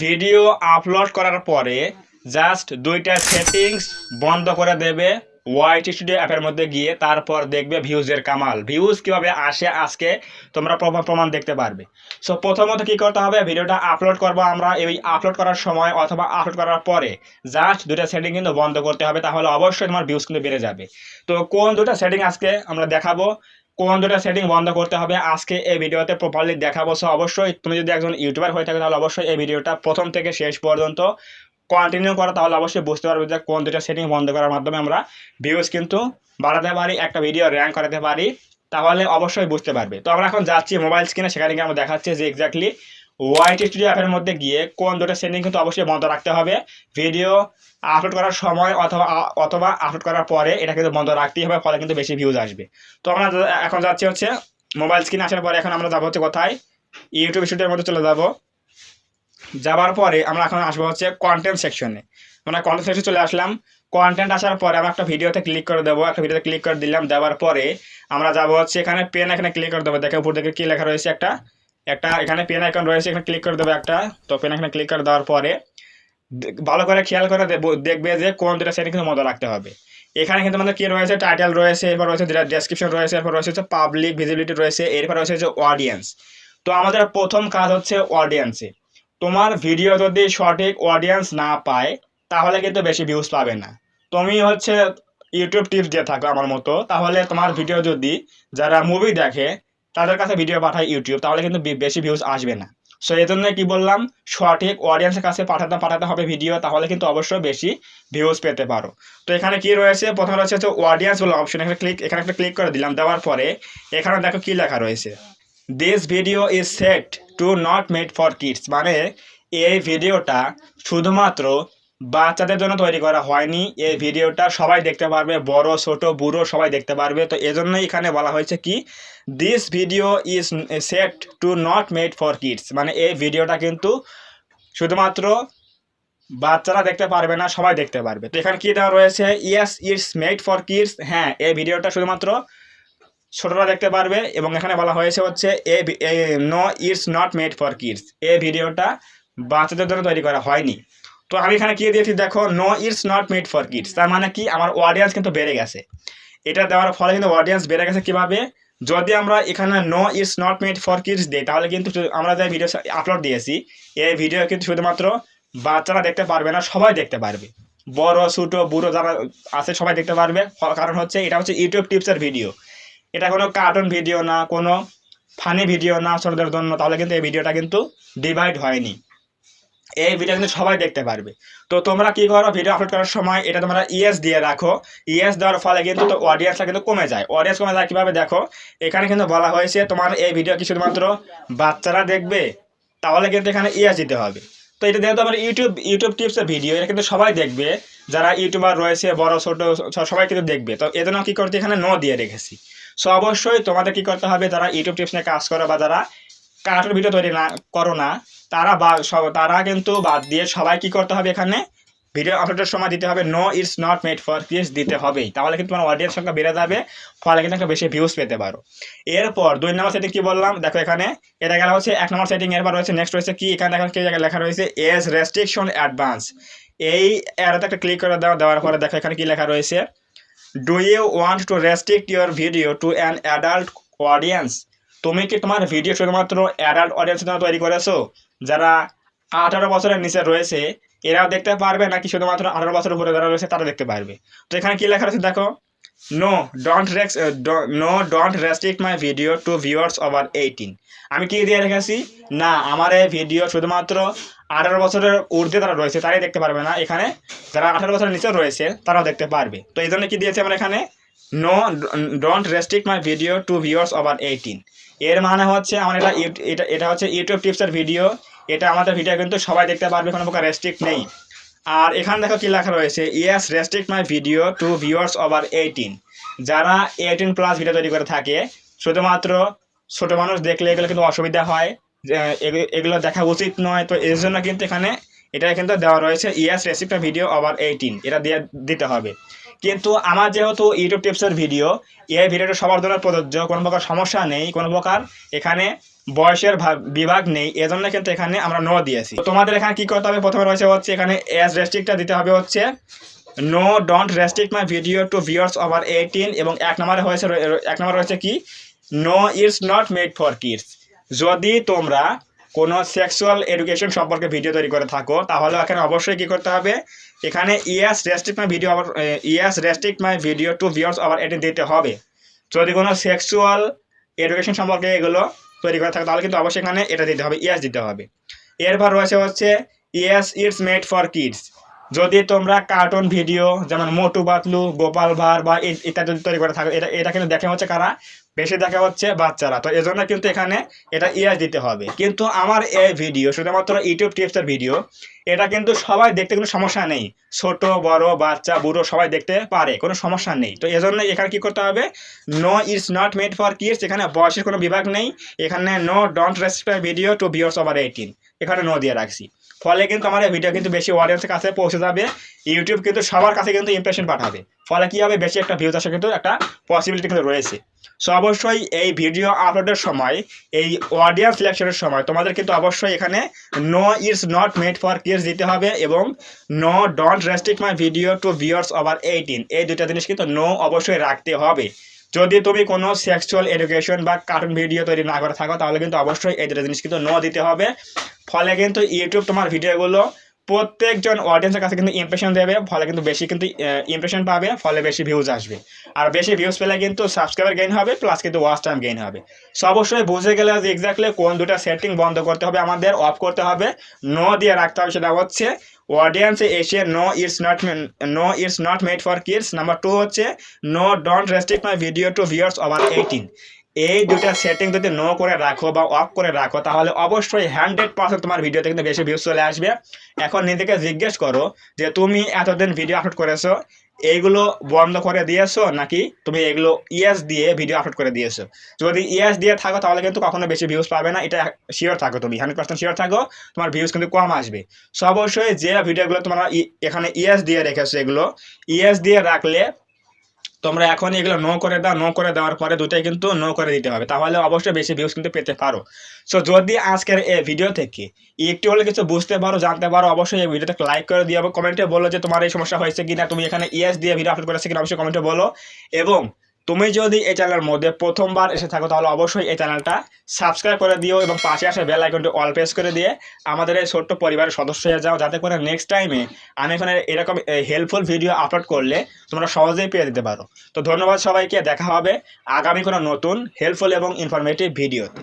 Video upload করার পরে just দুইটা সেটিংস বন্ধ করে দেবে ওয়াইটি স্টুডিও অ্যাপের মধ্যে গিয়ে, তারপর দেখবে ভিউজের কামাল। ভিউজ কিভাবে আসে আজকে তোমরা প্রমাণ দেখতে পারবে। সো প্রথমত কি করতে হবে, ভিডিওটা আপলোড করবো আমরা, এই আপলোড করার সময় অথবা আপলোড করার পরে জাস্ট দুইটা সেটিং কিন্তু বন্ধ করতে হবে, তাহলে অবশ্যই তোমার ভিউজ কিন্তু বেড়ে যাবে। তো কোন দুটো সেটিং আজকে আমরা দেখাবো, কোন দুটো সেটিং বন্ধ করতে হবে আজকে এই ভিডিওতে প্রপারলি দেখাবো। সো অবশ্যই তুমি যদি একজন ইউটিউবার হয়ে থাকে তাহলে অবশ্যই এই ভিডিওটা প্রথম থেকে শেষ পর্যন্ত কন্টিনিউ করো, তাহলে অবশ্যই বুঝতে পারবে যে কোন দুটো সেটিং বন্ধ করার মাধ্যমে আমরা ভিউজ কিন্তু বাড়াতে পারি, একটা ভিডিও র্যাঙ্ক করাতে পারি, তাহলে অবশ্যই বুঝতে পারবে। তো আমরা এখন যাচ্ছি মোবাইল স্ক্রিনে, সেখানে গিয়ে আমরা দেখাচ্ছি যে এক্স্যাক্টলি ওয়াইটি স্টুডিও অ্যাপের মধ্যে গিয়ে কোন দুটো সেটিং কিন্তু অবশ্যই বন্ধ রাখতে হবে। ভিডিও আপলোড করার সময় অথবা আপলোড করার পরে এটা কিন্তু বন্ধ রাখতেই হবে, ফলে কিন্তু বেশি ভিউজ আসবে। তো আমরা এখন যাচ্ছি হচ্ছে মোবাইল স্ক্রিনে আসার পরে এখন আমরা যাবো হচ্ছে কোথায়, ইউটিউব স্টুডিওর মধ্যে চলে যাবো। যাবার পরে আমরা এখন আসবো হচ্ছে কন্টেন্ট সেকশনে। আমরা কন্টেন্ট সেকশনে চলে আসলাম। কন্টেন্ট আসার পরে আমরা একটা ভিডিওতে ক্লিক করে দেবো, একটা ভিডিওতে ক্লিক করে দিলাম। দেওয়ার পরে আমরা যাবো হচ্ছে এখানে পেন, এখানে ক্লিক করে দেবো। দেখে উপর থেকে কি লেখা রয়েছে, একটা একটা এখানে পেন আইকন রয়েছে, এখানে ক্লিক করে দেবো একটা। তো পেন এখানে ক্লিক করে দেওয়ার পরে ভালো করে খেয়াল করে দেখবে যে কোন দুটো সেটিং কিন্তু মতো রাখতে হবে। এখানে কিন্তু আমাদের কি রয়েছে, টাইটেল রয়েছে, এরপর রয়েছে ডেসক্রিপশন রয়েছে, এরপর রয়েছে হচ্ছে পাবলিক ভিজিবিলিটি রয়েছে, এরপর রয়েছে হচ্ছে অডিয়েন্স। তো আমাদের প্রথম কাজ হচ্ছে অডিয়েন্সে। তোমার ভিডিও যদি সঠিক অডিয়েন্স না পায় তাহলে কিন্তু বেশি ভিউজ পাবে না। তুমি হচ্ছে ইউটিউব টিপস দিয়ে থাকো আমার মতো, তাহলে তোমার ভিডিও যদি যারা মুভি দেখে তাদের কাছে ভিডিও পাঠায় ইউটিউব, তাহলে কিন্তু বেশি ভিউজ আসবে না। সো এই জন্য কি বললাম, সঠিক অডিয়েন্সের কাছে পাঠাতে হবে ভিডিও, তাহলে কিন্তু অবশ্যই বেশি ভিউজ পেতে পারো। তো এখানে কি রয়েছে, প্রথমে রয়েছে হচ্ছে অডিয়েন্স বলে অপশন, এখানে একটা ক্লিক করে দিলাম। দেওয়ার পরে এখানে দেখো কি লেখা রয়েছে, this video is set to not made for kids, মানে এই ভিডিওটা শুধুমাত্র বাচ্চাদের জন্য তৈরি করা হয়নি। এই ভিডিওটা সবাই দেখতে পারবে, বড় ছোট বুড়ো সবাই দেখতে পারবে। তো এজন্যই এখানে বলা হয়েছে কি, this video is set to not made for kids, মানে এই ভিডিওটা কিন্তু শুধুমাত্র বাচ্চারা দেখতে পারবে না, সবাই দেখতে পারবে। তো এখানে কি দেওয়া রয়েছে, yes it's made for kids, হ্যাঁ এই ভিডিওটা শুধুমাত্র ছোটরা দেখতে পারবে। এবং এখানে বলা হয়েছে হচ্ছে no it's not made for kids, এই ভিডিওটা বাচ্চাদের জন্য তৈরি করা হয়নি। তো আমি এখানে কি দিয়েছি দেখো, no it's not made for kids, তার মানে কি আমার অডিয়েন্স কিন্তু বেড়ে গেছে। এটা দেওয়ার ফলে কিন্তু অডিয়েন্স বেড়ে গেছে। কিভাবে, যদি আমরা এখানে no it's not made for kids দিই তাহলে কিন্তু আমরা যে ভিডিও আপলোড দিয়েছি এই ভিডিও কিন্তু শুধুমাত্র বাচ্চারা দেখতে পারবে না, সবাই দেখতে পারবে, বড় ছোট বুড়ো যারা আছে সবাই দেখতে পারবে। কারণ হচ্ছে এটা হচ্ছে ইউটিউব টিপসের ভিডিও, এটা কোনো কার্টুন ভিডিও না, কোনো ফানি ভিডিও না ছোটদের জন্য, তাহলে কিন্তু এই ভিডিওটা কিন্তু ডিভাইড হয়নি, এই ভিডিও কিন্তু সবাই দেখতে পারবে। তো তোমরা কি করো, ভিডিও আপলোড করার সময় এটা তোমরা ইয়েস দিয়ে রাখো। ইয়েস দেওয়ার ফলে কিন্তু তো অডিয়েন্সটা কিন্তু কমে যায়। অডিয়েন্স কমে যায় কীভাবে দেখো, এখানে কিন্তু বলা হয়েছে তোমার এই ভিডিও কি শুধুমাত্র বাচ্চারা দেখবে, তাহলে কিন্তু এখানে ইয়েস দিতে হবে। তো এটা যেহেতু আমার ইউটিউব টিপসের ভিডিও, এটা কিন্তু সবাই দেখবে, যারা ইউটিউবার রয়েছে বড় ছোট সবাই কিন্তু দেখবে। তো এজন্য কী করতে এখানে নো দিয়ে রেখেছি। সো অবশ্যই তোমাদের কি করতে হবে, যারা ইউটিউব টিপস নিয়ে কাজ করো বা যারা কার্টুন ভিডিও তৈরি না করো না, তারা কিন্তু বাদ দিয়ে সবাই কি করতে হবে, এখানে ভিডিও আপলোডের সময় দিতে হবে no it's not made for kids দিতে হবেই, তাহলে কিন্তু তোমার অডিয়েন্স সংখ্যা বেড়ে যাবে, ফলে কিন্তু একটা বেশি ভিউজ পেতে পারো। এরপর 2 নম্বর সেটিং কি বললাম দেখো, এখানে এটা গেল হচ্ছে 1 নম্বর সেটিং। এরপর রয়েছে নেক্সট রয়েছে কি, এখানে দেখো কি জায়গায় লেখা রয়েছে এজ রেস্ট্রিকশন অ্যাডভান্স, এই অ্যারোতে একটা ক্লিক করে দেওয়ার পরে দেখো এখানে কি লেখা রয়েছে, do you want to restrict your video to an adult audience, তুমি কি তোমার ভিডিও শুধুমাত্র অ্যাডাল্ট অডিয়েন্সের জন্য তৈরি করেছো, যারা 18 বছরের নিচে রয়েছে এরাও দেখতে পারবে, নাকি শুধুমাত্র 18 বছরের উপরে যারা রয়েছে তারা দেখতে পারবে? তো এখানে কি লেখা রয়েছে দেখো, don't restrict my video to viewers over 18, আমি কি দিয়ে রেখেছি, না আমার এই ভিডিও শুধুমাত্র 18 বছরের ঊর্ধ্বে যারা রয়েছে তারাই দেখতে পারবে না, এখানে যারা 18 বছরের নিচে রয়েছে তারাও দেখতে পারবে। তো এই জন্য কি দিয়েছে আমরা এখানে, don't restrict my video to viewers over 18, এর মানে হচ্ছে আমার এটা হচ্ছে ইউটিউব টিপসের ভিডিও, এটা আমাদের ভিডিও কিন্তু সবাই দেখতে পারবে, কোনো প্রকার রেস্ট্রিক্ট নেই। আর এখানে দেখো কি লেখা রয়েছে, yes restrict my video to viewers over 18, যারা 18+ ভিডিও তৈরি করে থাকে, শুধুমাত্র ছোট মানুষ দেখলে এগুলো কিন্তু অসুবিধা হয়, এগুলো দেখা উচিত নয়। তো এর জন্য কিন্তু এখানে এটা কিন্তু দেওয়া রয়েছে yes restrict my video over 18, এটা দিতে হবে। কিন্তু আমার যেহেতু ইউটিউব টিপসের ভিডিও, এই ভিডিওটা সবার জন্য প্রযোজ্য, কোনো প্রকার সমস্যা নেই, কোনো প্রকার এখানে বয়সের বিভাগ নেই, এজন্য কিন্তু এখানে আমরা নো দিয়েছি। তো তোমাদের এখানে কি করতে হবে, প্রথমে রয়েছে হচ্ছে এখানে এজ রেস্ট্রিক্টটা দিতে হবে হচ্ছে no don't restrict my video to viewers over 18 এবং এক নম্বরে রয়েছে কি no it's not made for kids. যদি তোমরা কোনো সেক্সুয়াল এডুকেশন সম্পর্কে ভিডিও তৈরি করে থাকো তাহলে এখানে অবশ্যই কি করতে হবে, এখানে restrict my video to viewers over 18 দিতে হবে। যদি কোনো সেক্সুয়াল এডুকেশন সম্পর্কে এগুলো তৈরি করে থাকে তাহলে কিন্তু অবশ্যই এখানে এটা দিতে হবে, ইয়েস দিতে হবে। এরপর রয়েছে হচ্ছে yes it's made for kids. যদি তোমরা কার্টুন ভিডিও যেমন মোটু পাতলু, গোপাল ভাঁড় বা ইত্যাদি তৈরি করে থাকো, এটা কিন্তু দেখে হচ্ছে কারা, বেশি দেখা হচ্ছে বাচ্চারা। তো এজন্য কিন্তু এখানে এটা ইয়েস দিতে হবে। কিন্তু আমার এই ভিডিও শুধুমাত্র ইউটিউব টিপসের ভিডিও, এটা কিন্তু সবাই দেখতে কোনো সমস্যা নেই, ছোট বড় বাচ্চা বুড়ো সবাই দেখতে পারে, কোনো সমস্যা নেই। তো এজন্য এখানে কি করতে হবে, no it's not made for kids, এখানে বয়সের কোনো বিভাগ নেই, এখানে no don't restrict video to viewers over 18, এখানে নো দিয়ে রাখছি। ফলে কিন্তু আমার এই ভিডিও কিন্তু বেশি অডিয়েন্সের কাছে পৌঁছে যাবে, ইউটিউব কিন্তু সবার কাছে কিন্তু ইমপ্রেশন পাঠাবে, ফলে কি হবে, বেশি একটা ভিউজ আসা কিন্তু একটা পসিবিলিটি কিন্তু রয়েছে। সো অবশ্যই এই ভিডিও আপলোডের সময়, এই অডিয়েন্স সিলেকশনের সময় তোমাদের কিন্তু অবশ্যই এখানে no it's not made for kids দিতে হবে এবং no don't restrict my video to viewers over 18, এই দুইটা জিনিস কিন্তু নো অবশ্যই রাখতে হবে। যদি তুমি কোনো সেক্সুয়াল এডুকেশন বা কার্টুন ভিডিও তৈরি না করে থাকো তাহলে কিন্তু অবশ্যই এই দুটো জিনিস কিন্তু নো দিতে হবে। ফলে কিন্তু ইউটিউব তোমার ভিডিওগুলো প্রত্যেকজন অডিয়েন্সের কাছে কিন্তু ইমপ্রেশন দেবে, ফলে কিন্তু বেশি কিন্তু ইমপ্রেশন পাবে, ফলে বেশি ভিউজ আসবে। আর বেশি ভিউজ পেলে কিন্তু সাবস্ক্রাইবার গেইন হবে, প্লাস কিন্তু ওয়াচ টাইম গেইন হবে। সো অবশ্যই বুঝে গেলে যে এক্স্যাক্টলি কোন দুটো সেটিং বন্ধ করতে হবে, আমাদের অফ করতে হবে, নো দিয়ে রাখতে হবে। সেটা হচ্ছে অডিয়েন্সে এসে no it's not made for kids, number 2 হচ্ছে no don't restrict my video to viewers over 18। এই দুটা সেটিং যদি নো করে রাখো বা অফ করে রাখো তাহলে অবশ্যই 100% তোমার ভিডিওতে কিন্তু বেশি ভিউজ চলে আসবে। এখন নিজেকে জিজ্ঞেস করো যে তুমি এতদিন ভিডিও আপলোড করেছো, এইগুলো বন্ধ করে দিয়েছো নাকি তুমি এগুলো ইয়েস দিয়ে ভিডিও আপলোড করে দিয়েছো। যদি ইয়েস দিয়ে থাকো তাহলে কিন্তু কখনো বেশি ভিউজ পাবে না, এটা শিওর থাকো, তুমি 100% শিওর থাকো, তোমার ভিউজ কিন্তু কম আসবে। সো অবশ্যই যে ভিডিওগুলো তোমরা এখানে ইয়েস দিয়ে রেখেছো, এগুলো ইয়েস দিয়ে রাখলে তোমরা এখন এগুলো নো করে দাও, নো করে দেওয়ার পরে দুটাই কিন্তু নো করে দিতে হবে, তাহলে অবশ্যই বেশি ভিউজ কিন্তু পেতে পারো। সো যদি আজকের এই ভিডিও থেকে একটু হলে কিছু বুঝতে পারো, জানতে পারো, অবশ্যই এই ভিডিওটা লাইক করে দিও এবং কমেন্টে বলো যে তোমার এই সমস্যা হয়েছে কিনা, তুমি এখানে ইয়েস দিয়ে ভিডিও আপলোড করেছো কিনা, অবশ্যই কমেন্টে বলো। এবং তুমি যদি এই চ্যানেলের মধ্যে প্রথমবার এসে থাকো তাহলে অবশ্যই এই চ্যানেলটা সাবস্ক্রাইব করে দিও এবং পাশে আসে বেল আইকনটি অল প্রেস করে দিয়ে আমাদের এই ছোট্ট পরিবারের সদস্য হয়ে যাও, যাতে করে নেক্সট টাইমে আমি এখানে এরকম হেল্পফুল ভিডিও আপলোড করলে তোমরা সহজেই পেয়ে দিতে পারো। তো ধন্যবাদ সবাইকে, দেখা হবে আগামী কোনো নতুন হেল্পফুল এবং ইনফরমেটিভ ভিডিওতে।